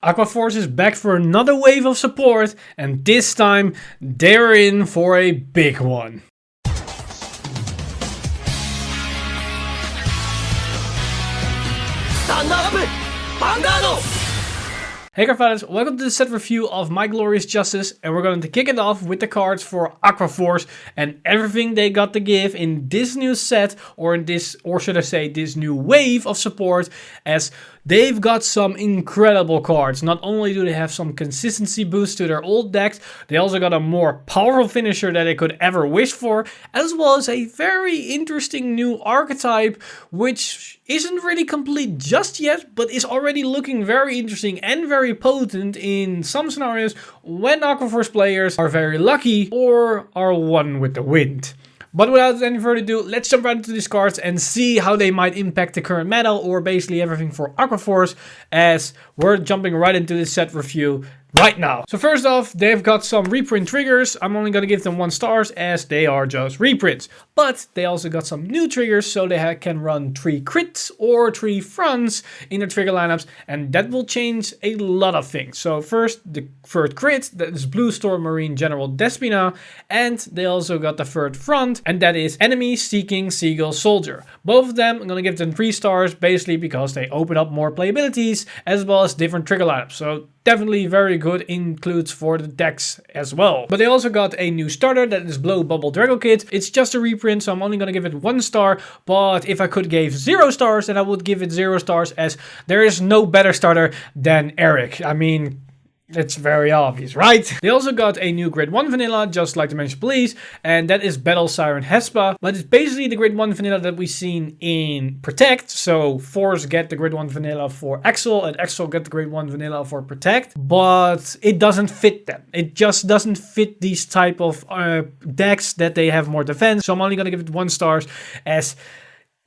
Aqua Force is back for another wave of support, and this time they're in for a big one. Stand up! Vanguard! Hey Cardfight, welcome to the set review of My Glorious Justice, and we're going to kick it off with the cards for Aqua Force and everything they got to give in this new set, or should I say this new wave of support, as they've got some incredible cards. Not only do they have some consistency boost to their old decks, they also got a more powerful finisher that they could ever wish for, as well as a very interesting new archetype, which isn't really complete just yet, but is already looking very interesting and very potent in some scenarios when Aqua Force players are very lucky or are one with the wind. But without any further ado, let's jump right into these cards and see how they might impact the current meta, or basically everything for Aqua Force, as we're jumping right into this set review right now. So first off, they've got some reprint triggers. I'm only going to give them 1 star as they are just reprints. But they also got some new triggers, so they can run 3 crits or 3 fronts in their trigger lineups, and that will change a lot of things. So first, the third crit, that is Blue Storm Marine General Despina, and they also got the third front, and that is Enemy Seeking Seagull Soldier. Both of them, I'm going to give them 3 stars, basically because they open up more playabilities, as well as different trigger lineups. So definitely very good includes for the decks as well. But they also got a new starter, that is Blow Bubble Dracokid. It's just a reprint, so I'm only going to give it 1 star. But if I could give 0 stars, then I would give it 0 stars, as there is no better starter than Eric. I mean, it's very obvious, right? They also got a new grade 1 vanilla, just like the mentioned police, and that is Battle Siren Hespa. But it's basically the grade 1 vanilla that we've seen in Protect. So Force get the grade 1 vanilla for Axel, and Axel get the grade 1 vanilla for Protect. But it doesn't fit them. It just doesn't fit these type of decks that they have more defense. So I'm only gonna give it 1 star, as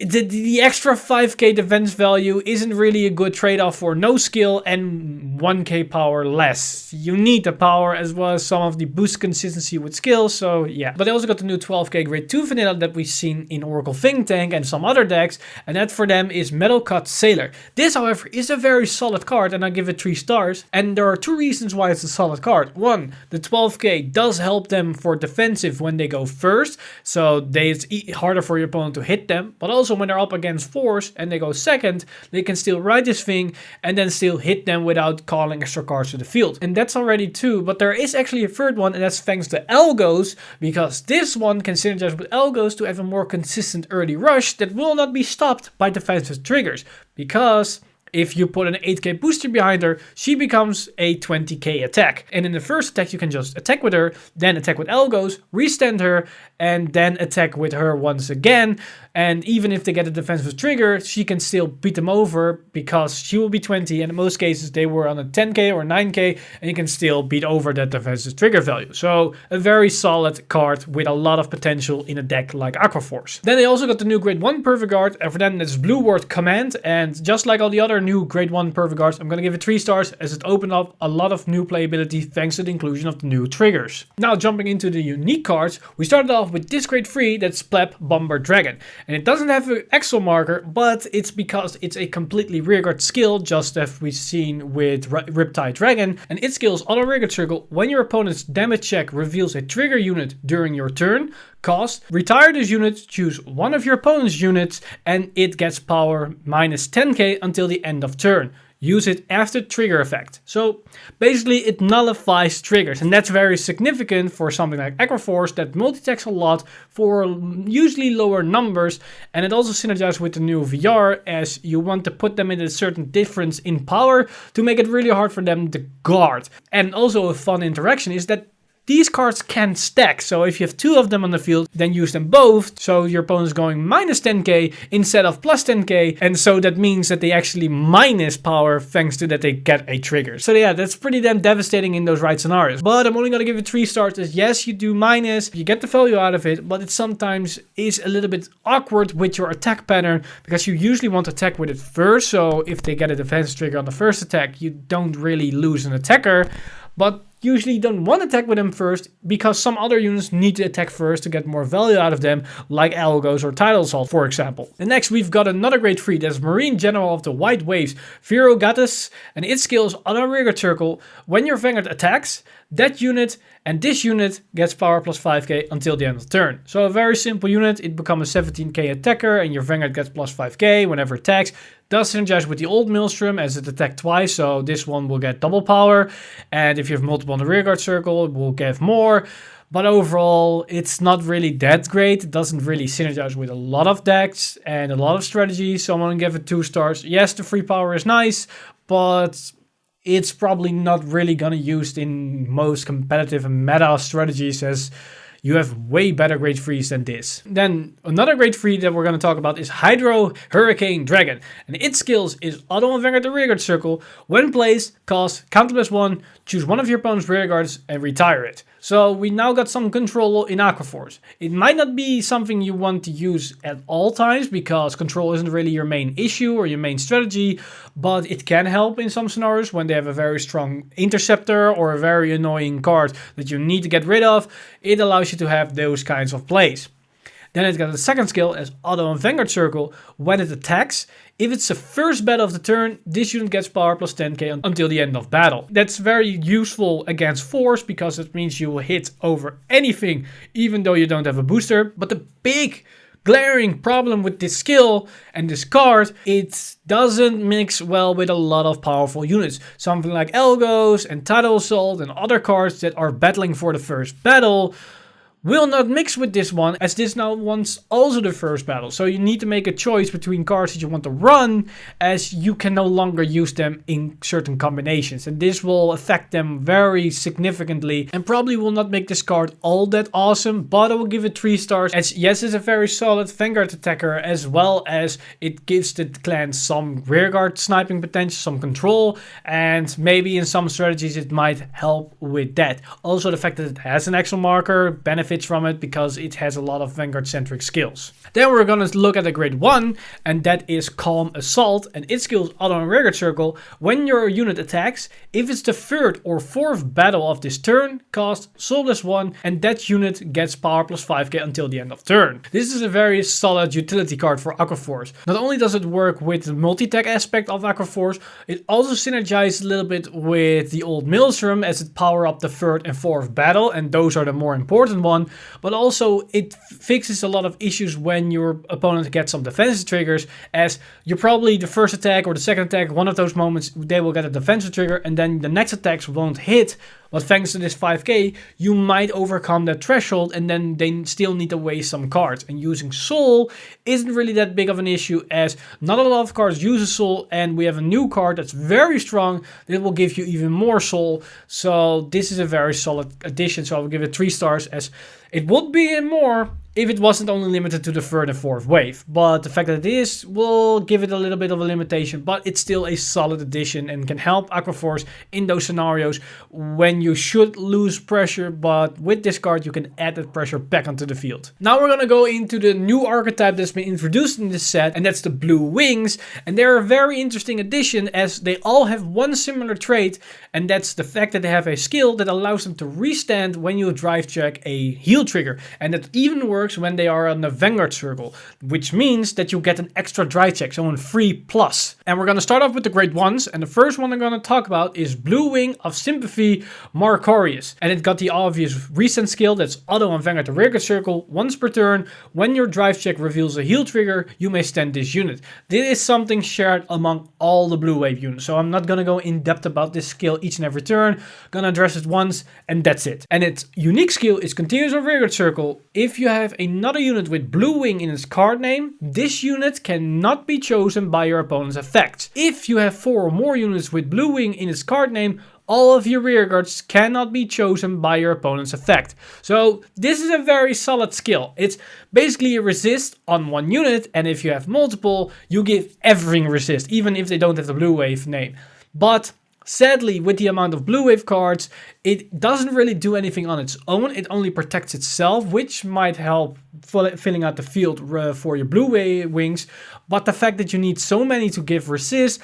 the extra 5k defense value isn't really a good trade-off for no skill and 1k power less. You need the power as well as some of the boost consistency with skill, so yeah. But they also got the new 12k grade 2 vanilla that we've seen in Oracle Think Tank and some other decks, and that for them is Metal Cut Sailor. This, however, is a very solid card, and I give it 3 stars. And there are 2 reasons why it's a solid card. 1, the 12k does help them for defensive when they go first, so it's harder for your opponent to hit them, but also when they're up against Force and they go second, they can still ride this thing and then still hit them without calling extra cards to the field. And that's already 2, but there is actually a third one, and that's thanks to Algos, because this one can synergize with Algos to have a more consistent early rush that will not be stopped by defensive triggers, because if you put an 8k booster behind her, she becomes a 20k attack. And in the first attack, you can just attack with her, then attack with Algos, restand her, and then attack with her once again. And even if they get a defensive trigger, she can still beat them over because she will be 20. And in most cases, they were on a 10k or 9k, and you can still beat over that defensive trigger value. So a very solid card with a lot of potential in a deck like Aqua Force. Then they also got the new grade 1 Perfect Guard, and for them that's Blue Word Command. And just like all the other new grade 1 Perfect Guards, I'm going to give it 3 stars, as it opened up a lot of new playability thanks to the inclusion of the new triggers. Now jumping into the unique cards, we started off with this grade 3, that's Bleb Bomber Dragon. And it doesn't have an Axel marker, but it's because it's a completely rearguard skill, just as we've seen with Riptide Dragon. And its skill is auto rearguard circle. When your opponent's damage check reveals a trigger unit during your turn, cost, retire this unit, choose one of your opponent's units, and it gets power minus 10k until the end of turn. Use it after trigger effect. So basically it nullifies triggers, and that's very significant for something like Aqua Force that multi-attacks a lot for usually lower numbers, and it also synergizes with the new VR, as you want to put them in a certain difference in power to make it really hard for them to guard. And also a fun interaction is that these cards can stack, so if you have 2 of them on the field, then use them both, so your opponent's going minus 10k instead of plus 10k, and so that means that they actually minus power thanks to that they get a trigger. So yeah, that's pretty damn devastating in those right scenarios. But I'm only gonna give it 3 stars, as yes, you do minus, you get the value out of it, but it sometimes is a little bit awkward with your attack pattern, because you usually want to attack with it first, so if they get a defense trigger on the first attack, you don't really lose an attacker. But usually don't want to attack with them first because some other units need to attack first to get more value out of them, like Algos or Tidal Assault, for example. And next we've got another grade 3, that's Marine General of the White Waves, Firogatos, and its skill is Auto Rearguard Circle. When your Vanguard attacks, that unit and this unit gets power plus 5k until the end of the turn. So a very simple unit, it becomes a 17k attacker and your Vanguard gets plus 5k whenever it attacks. Does synergize with the old Maelstrom as it attacked twice, so this one will get double power. And if you have multiple on the rearguard circle, it will give more. But overall, it's not really that great. It doesn't really synergize with a lot of decks and a lot of strategies, so I'm going to give it 2 stars. Yes, the free power is nice, but it's probably not really going to be used in most competitive and meta strategies, as you have way better grade 3s than this. Then another grade 3 that we're going to talk about is Hydro Hurricane Dragon. And its skills is Auto and Vanguard the Rearguard Circle. When placed, cost counter +1, choose one of your opponent's rearguards and retire it. So we now got some control in Aqua Force. It might not be something you want to use at all times because control isn't really your main issue or your main strategy, but it can help in some scenarios when they have a very strong interceptor or a very annoying card that you need to get rid of. It allows you to have those kinds of plays. Then it's got a second skill as Auto and Vanguard Circle. When it attacks, if it's the first battle of the turn, this unit gets power plus 10k until the end of battle. That's very useful against Force because it means you will hit over anything even though you don't have a booster. But the big glaring problem with this skill and this card, it doesn't mix well with a lot of powerful units. Something like Algos and Tidal Assault and other cards that are battling for the first battle will not mix with this one, as this now wants also the first battle. So you need to make a choice between cards that you want to run, as you can no longer use them in certain combinations. And this will affect them very significantly and probably will not make this card all that awesome, but I will give it 3 stars. As yes, it's a very solid Vanguard attacker, as well as it gives the clan some rearguard sniping potential, some control, and maybe in some strategies it might help with that. Also the fact that it has an action marker benefits from it because it has a lot of Vanguard centric skills. Then we're gonna look at a grade 1, and that is Calm Assault, and its skills Auto and Rearguard Circle. When your unit attacks, if it's the 3rd or 4th battle of this turn, cost Soul +1, and that unit gets power plus 5k until the end of turn. This is a very solid utility card for Aqua Force. Not only does it work with the multi-tech aspect of Aqua Force, it also synergizes a little bit with the old Maelstrom as it power up the 3rd and 4th battle, and those are the more important ones. But also it fixes a lot of issues when your opponent gets some defensive triggers, as you're probably the first attack or the second attack, one of those moments they will get a defensive trigger and then the next attacks won't hit. But thanks to this 5k, you might overcome that threshold and then they still need to waste some cards. And using Soul isn't really that big of an issue, as not a lot of cards use a Soul, and we have a new card that's very strong that will give you even more Soul. So this is a very solid addition, so I will give it 3 stars, as it would be more if it wasn't only limited to the 3rd and 4th wave. But the fact that it is will give it a little bit of a limitation, but it's still a solid addition and can help Aqua Force in those scenarios when you should lose pressure, but with this card you can add that pressure back onto the field. Now we're gonna go into the new archetype that's been introduced in this set, and that's the Blue Wings. And they're a very interesting addition, as they all have one similar trait, and that's the fact that they have a skill that allows them to restand when you drive check a heal trigger. And that even works when they are on the Vanguard circle, which means that you get an extra drive check, so a 3+. And we're going to start off with the grade 1s, and the first one I'm going to talk about is Blue Wing of Sympathy Marcorius. And it got the obvious recent skill that's Auto and Vanguard the Rearguard Circle. Once per turn, when your drive check reveals a heal trigger, you may stand this unit. This is something shared among all the Blue Wave units, so I'm not going to go in depth about this skill each and every turn. Gonna address it once and that's it. And its unique skill is Continuous on Rearguard Circle. If you have another unit with Blue Wing in its card name, this unit cannot be chosen by your opponent's effects. If you have 4 or more units with Blue Wing in its card name, all of your rearguards cannot be chosen by your opponent's effect. So this is a very solid skill. It's basically a resist on one unit, and if you have multiple, you give everything resist, even if they don't have the Blue Wave name. But sadly, with the amount of Blue Wave cards, it doesn't really do anything on its own. It only protects itself, which might help filling out the field for your Blue Wings. But the fact that you need so many to give resist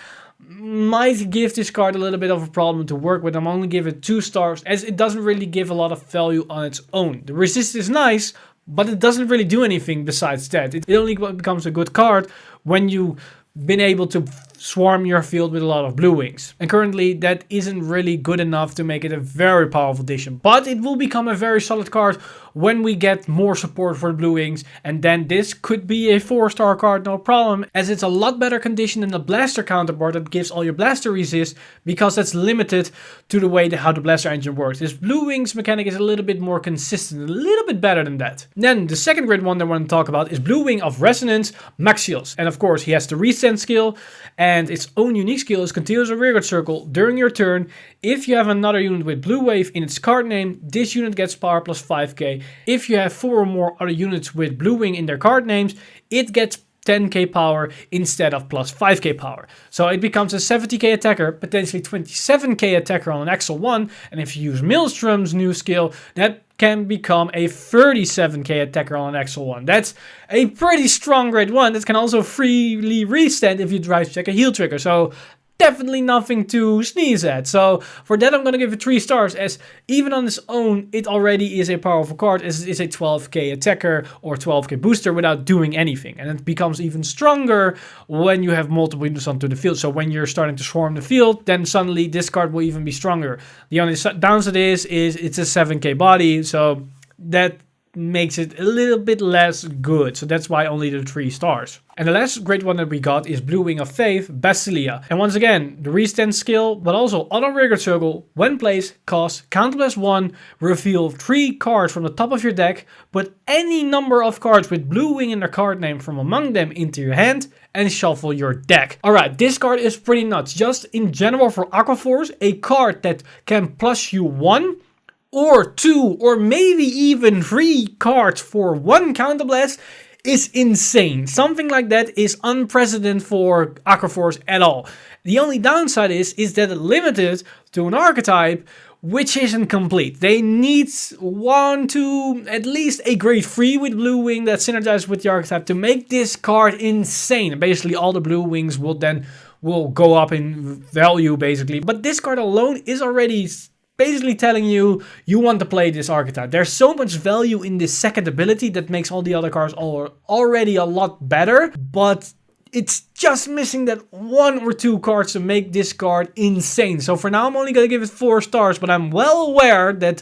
might give this card a little bit of a problem to work with. I'm only give it 2 stars as it doesn't really give a lot of value on its own. The resist is nice, but it doesn't really do anything besides that. It only becomes a good card when you've been able to swarm your field with a lot of blue wings. And currently that isn't really good enough to make it a very powerful addition. But it will become a very solid card when we get more support for the blue wings. And then this could be a 4-star card, no problem. As it's a lot better condition than the blaster counterpart that gives all your blaster resist. Because that's limited to the way how the blaster engine works. This blue wings mechanic is a little bit more consistent. A little bit better than that. Then the second great one that I want to talk about is Blue Wing of Resonance Maxios. And of course he has the Resend skill. And its own unique skill is continuous rearguard circle during your turn. If you have another unit with blue wave in its card name, this unit gets power plus 5k. If you have 4 or more other units with blue wing in their card names, it gets 10k power instead of plus 5k power. So it becomes a 70k attacker, potentially 27k attacker on an Axel 1. And if you use Maelstrom's new skill, that can become a 37k attacker on an Axel 1. That's a pretty strong grade 1 that can also freely restand if you drive check a heal trigger. So definitely nothing to sneeze at. So for that I'm going to give it 3 stars, as even on its own it already is a powerful card, as it is a 12k attacker or 12k booster without doing anything. And it becomes even stronger when you have multiple units onto the field. So when you're starting to swarm the field, then suddenly this card will even be stronger. The only downside is it's a 7k body, so that makes it a little bit less good. So that's why only the 3 stars. And the last great one that we got is Blue Wing of Faith, Basilea. And once again, the restand skill, but also auto rearguard circle, when placed, cost counterblast 1, reveal 3 cards from the top of your deck, put any number of cards with Blue Wing in their card name from among them into your hand, and shuffle your deck. Alright, this card is pretty nuts. Just in general for Aqua Force, a card that can plus you 1, or 2, or maybe even 3 cards for 1 counterblast is insane. Something like that is unprecedented for Aqua Force at all. The only downside is that it's limited to an archetype which isn't complete. They need 1 to at least a grade 3 with Blue Wing that synergizes with the archetype to make this card insane. Basically all the Blue Wings will go up in value basically. But this card alone is already basically telling you want to play this archetype. There's so much value in this second ability that makes all the other cards already a lot better, but it's just missing that 1 or 2 cards to make this card insane. So for now I'm only gonna give it 4 stars, but I'm well aware that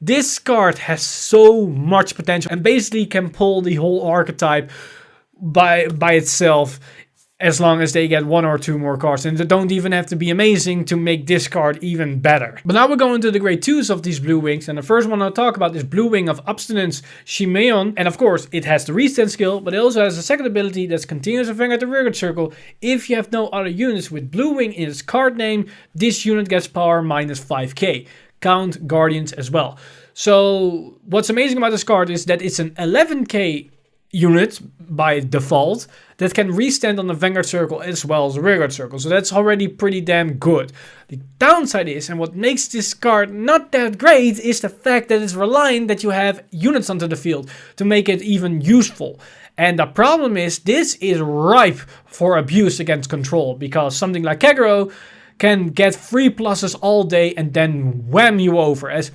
this card has so much potential and basically can pull the whole archetype by itself, as long as they get 1 or 2 more cards. And they don't even have to be amazing to make this card even better. But now we're going to the grade 2s of these Blue Wings. And the first one I'll talk about is Blue Wing of Obstinacy, Shimeon. And of course, it has the restand skill, but it also has a second ability that's continuous Vanguard the rearguard circle. If you have no other units with Blue Wing in its card name, this unit gets power minus 5k. Count Guardians as well. So what's amazing about this card is that it's an 11k unit by default that can restand on the Vanguard circle as well as the rearguard circle. So that's already pretty damn good. The downside is, and what makes this card not that great, is the fact that it's reliant that you have units onto the field to make it even useful. And the problem is, this is ripe for abuse against control, because something like Kagero can get 3 pluses all day and then wham you over. As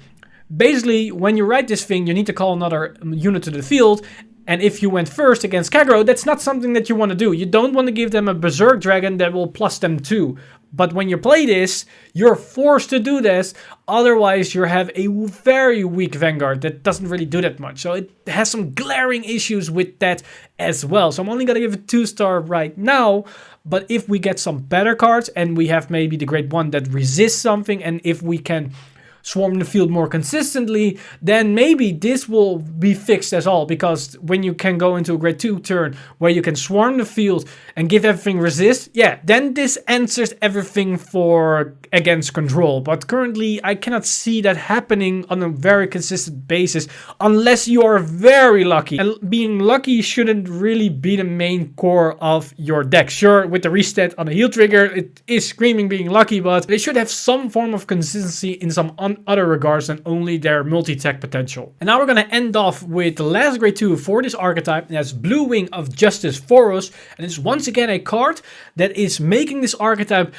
basically, when you write this thing, you need to call another unit to the field. And if you went first against Kagero, that's not something that you want to do. You don't want to give them a Berserk Dragon that will plus them 2. But when you play this, you're forced to do this. Otherwise, you have a very weak Vanguard that doesn't really do that much. So it has some glaring issues with that as well. So I'm only going to give it 2-star right now. But if we get some better cards and we have maybe the grade 1 that resists something, and if we can swarm the field more consistently, then maybe this will be fixed as all. Because when you can go into a grade 2 turn where you can swarm the field and give everything resist, yeah, then this answers everything for against control. But currently I cannot see that happening on a very consistent basis unless you are very lucky. And being lucky shouldn't really be the main core of your deck. Sure, with the reset on the heal trigger, it is screaming being lucky, but they should have some form of consistency in some on other regards than only their multi-tech potential. And now we're going to end off with the last grade 2 for this archetype, and that's Blue Wing of Justice Fauros, and it's once again a card that is making this archetype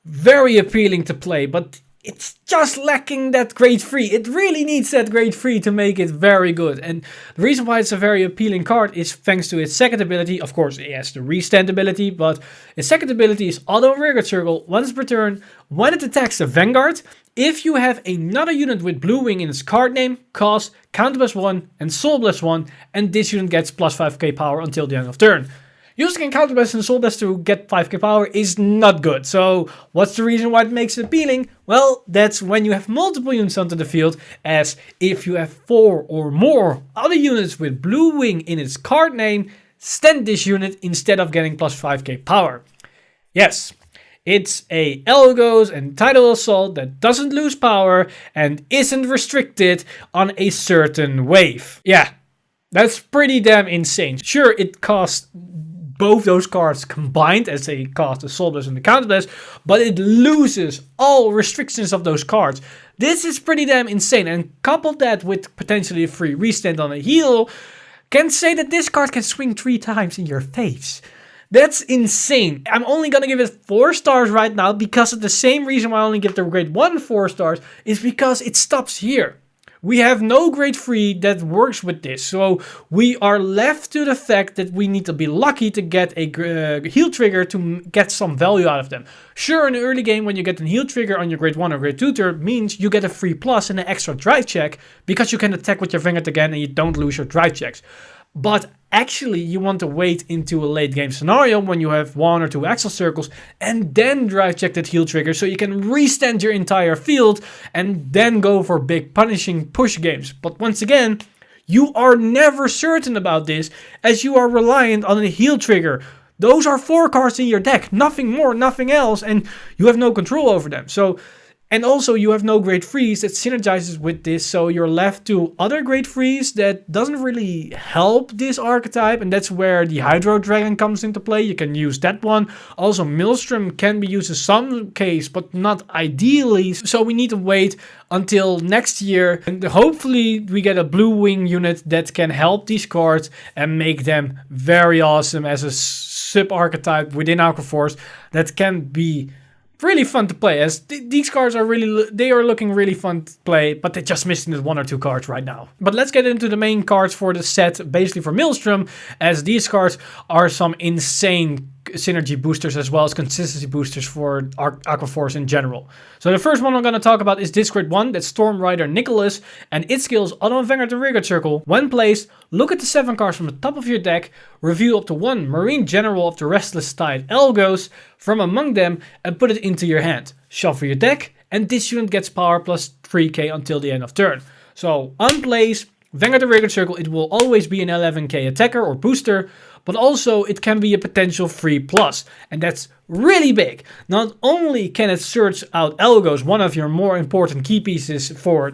very appealing to play, but it's just lacking that grade 3. It really needs that grade 3 to make it very good. And the reason why it's a very appealing card is thanks to its second ability. Of course, it has the restand ability, but its second ability is Auto Vanguard Circle. Once per turn, when it attacks the Vanguard, if you have another unit with Blue Wing in its card name, cost, counter +1, and soul +1, and this unit gets plus 5k power until the end of turn. Using Counterblast and Soul Blast to get 5k power is not good. So what's the reason why it makes it appealing? Well, that's when you have multiple units onto the field, as if you have 4 or more other units with Blue Wing in its card name, stand this unit instead of getting plus 5k power. Yes, it's a Elgos and Tidal Assault that doesn't lose power and isn't restricted on a certain wave. Yeah, that's pretty damn insane. Sure, it costs both those cards combined, as they cost the Soul Blast and the Counter Blast, but it loses all restrictions of those cards. This is pretty damn insane, and couple that with potentially a free restand on a heal, can say that this card can swing 3 times in your face. That's insane. I'm only gonna give it 4 stars right now because of the same reason why I only give the grade 1 4 stars, is because it stops here. We have no grade 3 that works with this, so we are left to the fact that we need to be lucky to get a heal trigger to get some value out of them. Sure, in the early game when you get a heal trigger on your grade 1 or grade 2 turn means you get a free plus and an extra drive check because you can attack with your Vanguard again and you don't lose your drive checks. But actually you want to wait into a late game scenario when you have 1 or 2 axle circles and then drive check that heal trigger so you can restand your entire field and then go for big punishing push games. But once again, you are never certain about this as you are reliant on a heal trigger. Those are 4 cards in your deck, nothing more, nothing else, and you have no control over them. And also you have no grade 3s that synergizes with this, so you're left to other grade 3s that doesn't really help this archetype, and that's where the Hydro Dragon comes into play. You can use that one. Also Maelstrom can be used in some case, but not ideally, so we need to wait until next year, and hopefully we get a Blue Wing unit that can help these cards and make them very awesome as a sub-archetype within Aqua Force that can be really fun to play, as these cards are looking really fun to play, but they're just missing the 1 or 2 cards right now. But let's get into the main cards for the set, basically for Maelstrom, as these cards are some insane synergy boosters as well as consistency boosters for Aqua Force in general. So the first one I'm going to talk about is this grade 1, that's Storm Rider Nikoloz, and it skills Auto Vanguard and Vanguard Circle. When placed, look at the 7 cards from the top of your deck, reveal up to 1 Marine General of the Restless Tide Elgos from among them and put it into your hand. Shuffle your deck, and this unit gets power plus 3k until the end of turn. So on place, Vanguard and Vanguard Circle, it will always be an 11k attacker or booster, but also it can be a potential free plus, and that's really big. Not only can it search out Elgos, one of your more important key pieces for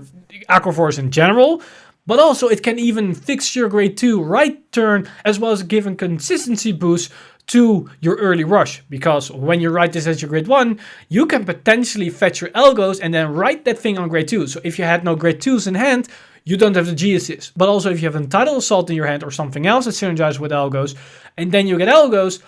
Aqua Force in general, but also it can even fix your grade 2 right turn, as well as give a consistency boost to your early rush, because when you write this as your grade 1, you can potentially fetch your Elgos and then write that thing on grade 2. So if you had no grade 2s in hand, you don't have the G-assist. But also if you have a Tidal Assault in your hand or something else that synergizes with Elgos, and then you get Elgos,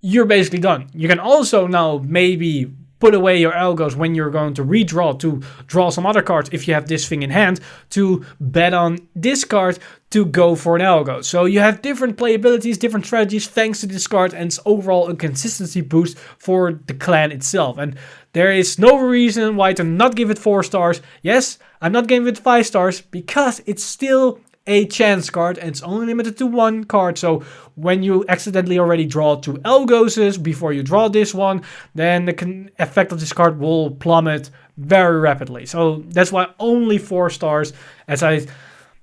you're basically done. You can also now maybe put away your Elgos when you're going to redraw to draw some other cards if you have this thing in hand, to bet on this card to go for an Elgo. So you have different playabilities, different strategies thanks to this card, and it's overall a consistency boost for the clan itself. And there is no reason why to not give it 4 stars. Yes, I'm not giving it 5 stars because it's still a chance card and it's only limited to 1 card. So when you accidentally already draw 2 Elgoses before you draw this one, then the effect of this card will plummet very rapidly. So that's why only 4 stars, as I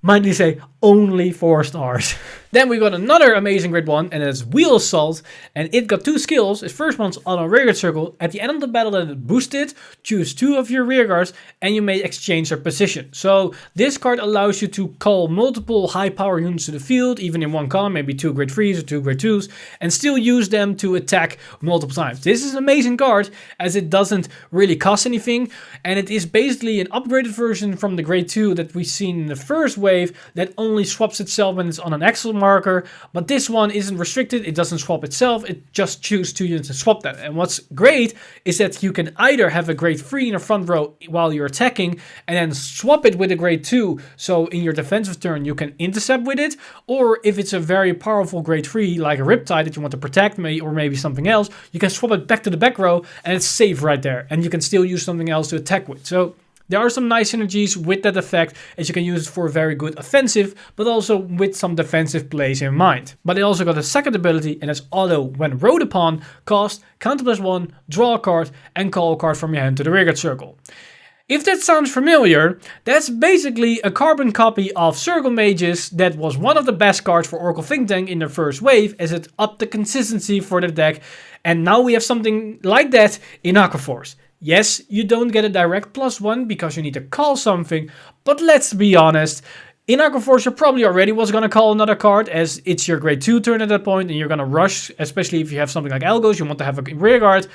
mindly say, only 4 stars. Then we got another amazing grid one, and it's Wheel Assault, and it got 2 skills. Its first one's on a rearguard circle. At the end of the battle that it boosted, choose 2 of your rearguards, and you may exchange their position. So this card allows you to call multiple high power units to the field, even in one column, maybe 2 grade 3s or 2 grade 2s, and still use them to attack multiple times. This is an amazing card, as it doesn't really cost anything, and it is basically an upgraded version from the grade 2 that we've seen in the first wave that only swaps itself when it's on an Excel marker, but this one isn't restricted. It doesn't swap itself. It just chooses 2 units and swap them. And what's great is that you can either have a grade 3 in the front row while you're attacking and then swap it with a grade 2, so in your defensive turn you can intercept with it, or if it's a very powerful grade 3 like a Riptide that you want to protect or maybe something else, you can swap it back to the back row and it's safe right there, and you can still use something else to attack with. So there are some nice synergies with that effect, as you can use it for a very good offensive, but also with some defensive plays in mind. But it also got a second ability, and that's Auto. When rode upon, cost, counter +1, draw a card, and call a card from your hand to the rearguard circle. If that sounds familiar, that's basically a carbon copy of Circle Mages that was one of the best cards for Oracle Think Tank in the first wave, as it upped the consistency for the deck, and now we have something like that in Aqua Force. Yes, you don't get a direct +1 because you need to call something, but let's be honest, in Aqua Force you probably already was going to call another card, as it's your grade 2 turn at that point and you're going to rush, especially if you have something like Algos, you want to have a rearguard.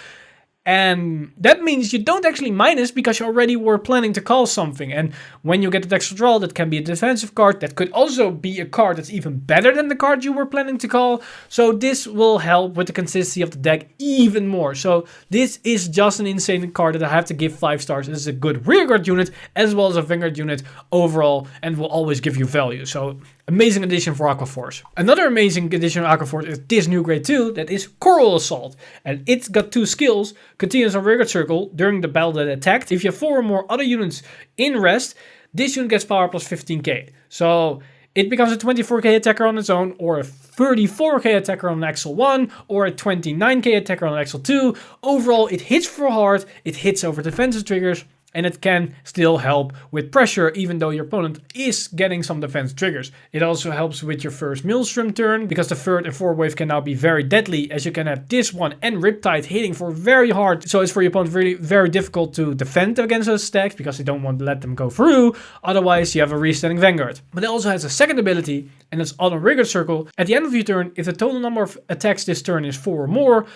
And that means you don't actually minus because you already were planning to call something. And when you get that extra draw, that can be a defensive card. That could also be a card that's even better than the card you were planning to call. So this will help with the consistency of the deck even more. So this is just an insane card that I have to give 5 stars. This is a good rearguard unit as well as a Vanguard unit overall, and will always give you value. So amazing addition for Aqua Force. Another amazing addition of Aqua Force is this new grade 2, that is Coral Assault. And it's got 2 skills. Continues on rearguard circle during the battle that attacked. If you have 4 or more other units in rest, this unit gets power plus 15k. So it becomes a 24k attacker on its own, or a 34k attacker on Axel 1, or a 29k attacker on Axel 2. Overall, it hits for hard, it hits over defensive triggers, and it can still help with pressure even though your opponent is getting some defense triggers. It also helps with your first Maelstrom turn, because the 3rd and 4th wave can now be very deadly, as you can have this one and Riptide hitting for very hard. So it's for your opponent really very difficult to defend against those stacks because they don't want to let them go through. Otherwise you have a restanding Vanguard. But it also has a second ability, and it's on a rearguard circle. At the end of your turn, if the total number of attacks this turn is 4 or more,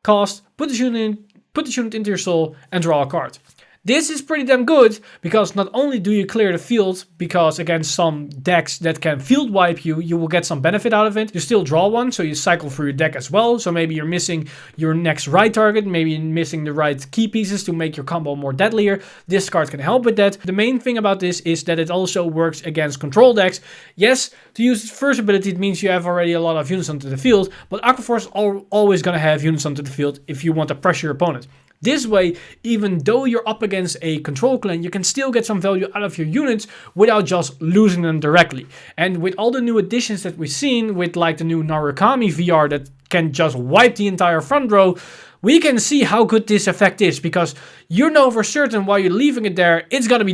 cost, put this unit into your soul and draw a card. This is pretty damn good, because not only do you clear the field, because against some decks that can field wipe you, you will get some benefit out of it. You still draw one, so you cycle through your deck as well. So maybe you're missing your next right target, maybe you're missing the right key pieces to make your combo more deadlier. This card can help with that. The main thing about this is that it also works against control decks. Yes, to use its first ability, it means you have already a lot of units onto the field, but Aqua Force is always going to have units onto the field if you want to pressure your opponent. This way, even though you're up against a control clan, you can still get some value out of your units without just losing them directly. And with all the new additions that we've seen, with like the new Narukami VR that can just wipe the entire front row, we can see how good this effect is, because you know for certain while you're leaving it there, it's gonna be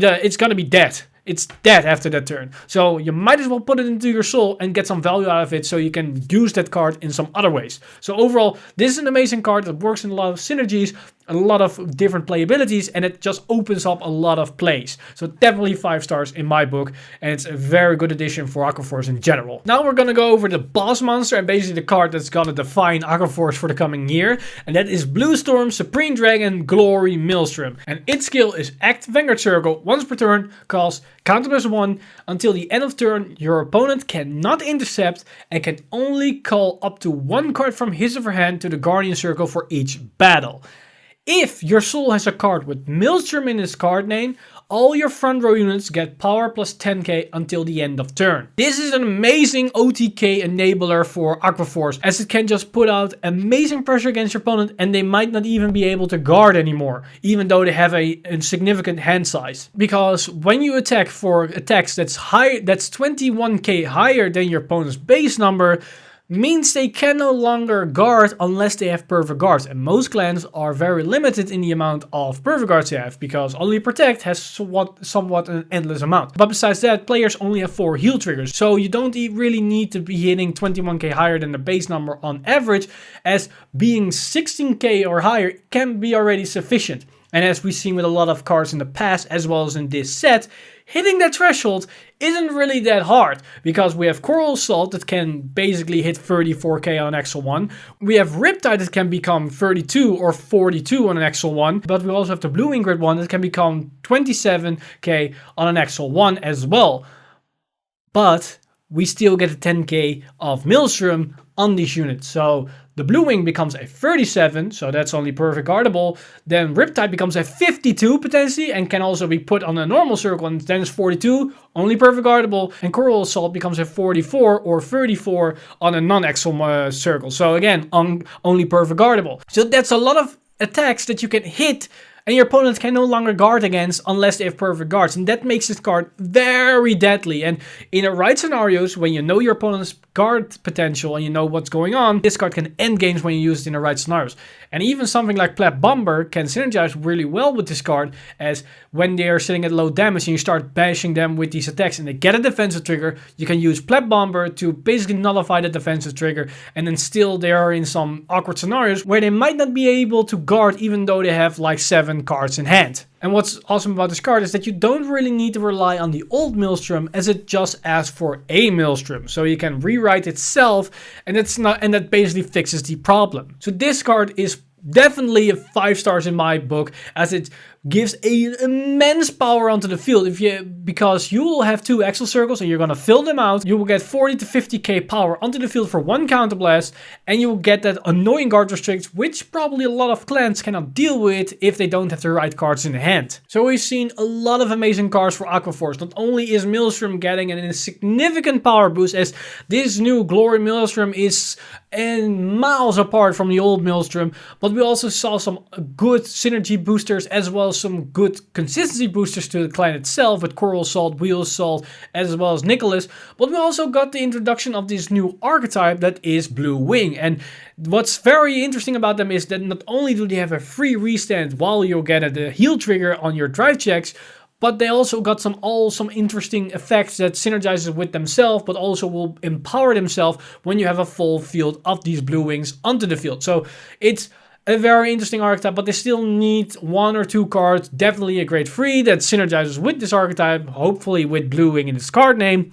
dead. It's dead after that turn. So you might as well put it into your soul and get some value out of it, so you can use that card in some other ways. So overall, this is an amazing card that works in a lot of synergies, a lot of different playabilities, and it just opens up a lot of plays. So definitely 5 stars in my book, and it's a very good addition for Aqua Force in general. Now we're gonna go over the boss monster, and basically the card that's gonna define Aqua Force for the coming year, and that is Blue Storm Supreme Dragon Glory Maelstrom. And its skill is Act Vanguard Circle once per turn, cost counter +1. Until the end of turn, your opponent cannot intercept and can only call up to 1 card from his or her hand to the Guardian Circle for each battle. If your soul has a card with Maelstrom in its card name, all your front row units get power plus 10k until the end of turn. This is an amazing OTK enabler for Aqua Force, as it can just put out amazing pressure against your opponent, and they might not even be able to guard anymore, even though they have a significant hand size. Because when you attack for attacks that's 21k higher than your opponent's base number, means they can no longer guard unless they have perfect guards, and most clans are very limited in the amount of perfect guards they have, because only protect has somewhat an endless amount. But besides that, players only have 4 heal triggers, so you don't really need to be hitting 21k higher than the base number on average, as being 16k or higher can be already sufficient. And as we've seen with a lot of cards in the past, as well as in this set, hitting that threshold isn't really that hard, because we have Coral Assault that can basically hit 34k on an Axel 1. We have Riptide that can become 32 or 42 on an Axel 1, but we also have the Blue Wing Grid one that can become 27k on an Axel 1 as well. But we still get a 10k of Maelstrom on these units. So the Blue Wing becomes a 37, so that's only perfect guardable. Then Riptide becomes a 52 potentially, and can also be put on a normal circle, and then it's 42, only perfect guardable. And Coral Assault becomes a 44 or 34 on a non-Axel circle. So again, only perfect guardable. So that's a lot of attacks that you can hit, and your opponent can no longer guard against unless they have perfect guards. And that makes this card very deadly. And in the right scenarios, when you know your opponent's guard potential and you know what's going on, this card can end games when you use it in the right scenarios. And even something like Bleb Bomber can synergize really well with this card, as when they are sitting at low damage and you start bashing them with these attacks and they get a defensive trigger, you can use Bleb Bomber to basically nullify the defensive trigger, and then still they are in some awkward scenarios where they might not be able to guard even though they have like 7 cards in hand. And what's awesome about this card is that you don't really need to rely on the old Maelstrom, as it just asks for a Maelstrom. So you can rewrite itself, and that basically fixes the problem. So this card is definitely a 5 stars in my book, as it gives an immense power onto the field. Because you will have 2 Axel circles and you're going to fill them out. You will get 40 to 50k power onto the field for 1 counterblast, and you will get that annoying guard restrict, which probably a lot of clans cannot deal with if they don't have the right cards in hand. So we've seen a lot of amazing cards for Aqua Force. Not only is Maelstrom getting a significant power boost, as this new Glory Maelstrom is miles apart from the old Maelstrom, but we also saw some good synergy boosters as well as some good consistency boosters to the clan itself with Coral Assault, Wheel Assault, as well as Nikoloz. But we also got the introduction of this new archetype that is Blue Wing. And what's very interesting about them is that not only do they have a free restand while you get a heal trigger on your drive checks, but they also got some interesting effects that synergizes with themselves, but also will empower themselves when you have a full field of these Blue Wings onto the field. So it's a very interesting archetype, but they still need 1 or 2 cards. Definitely a grade 3 that synergizes with this archetype, hopefully with Blue Wing in its card name.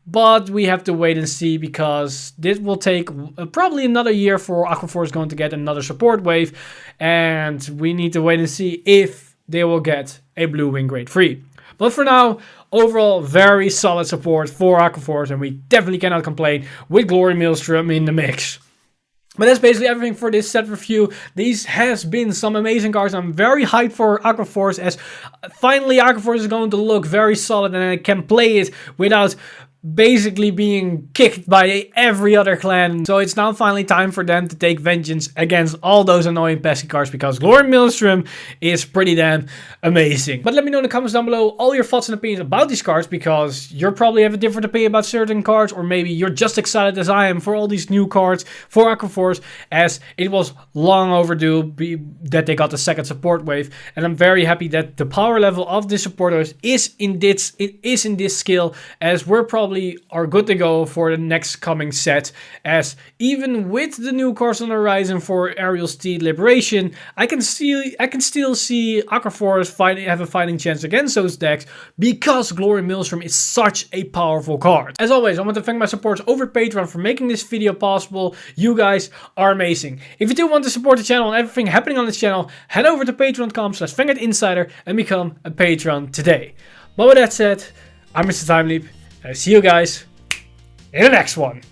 But we have to wait and see, because this will take probably another year for Aqua Force going to get another support wave. And we need to wait and see if they will get a Blue Wing grade 3. But for now, overall, very solid support for Aqua Force, and we definitely cannot complain with Glory Maelstrom in the mix. But that's basically everything for this set review. These has been some amazing cards. I'm very hyped for Aqua Force, as finally Aqua Force is going to look very solid and I can play it without basically being kicked by every other clan. So it's now finally time for them to take vengeance against all those annoying pesky cards, because Glory Maelstrom is pretty damn amazing. But let me know in the comments down below all your thoughts and opinions about these cards, because you probably have a different opinion about certain cards, or maybe you're just excited as I am for all these new cards for Aqua Force, as it was long overdue that they got the second support wave. And I'm very happy that the power level of the supporters is in this skill, as we're probably are good to go for the next coming set, as even with the new cards on the horizon for Aerial Steed Liberation, I can still see Aqua Force have a fighting chance against those decks, because Glory Maelstrom is such a powerful card. As always, I want to thank my supporters over Patreon for making this video possible. You guys are amazing. If you do want to support the channel and everything happening on this channel, head over to patreon.com/VanguardInsider and become a patron today. But with that said, I'm Mr. Time Leap. I see you guys in the next one.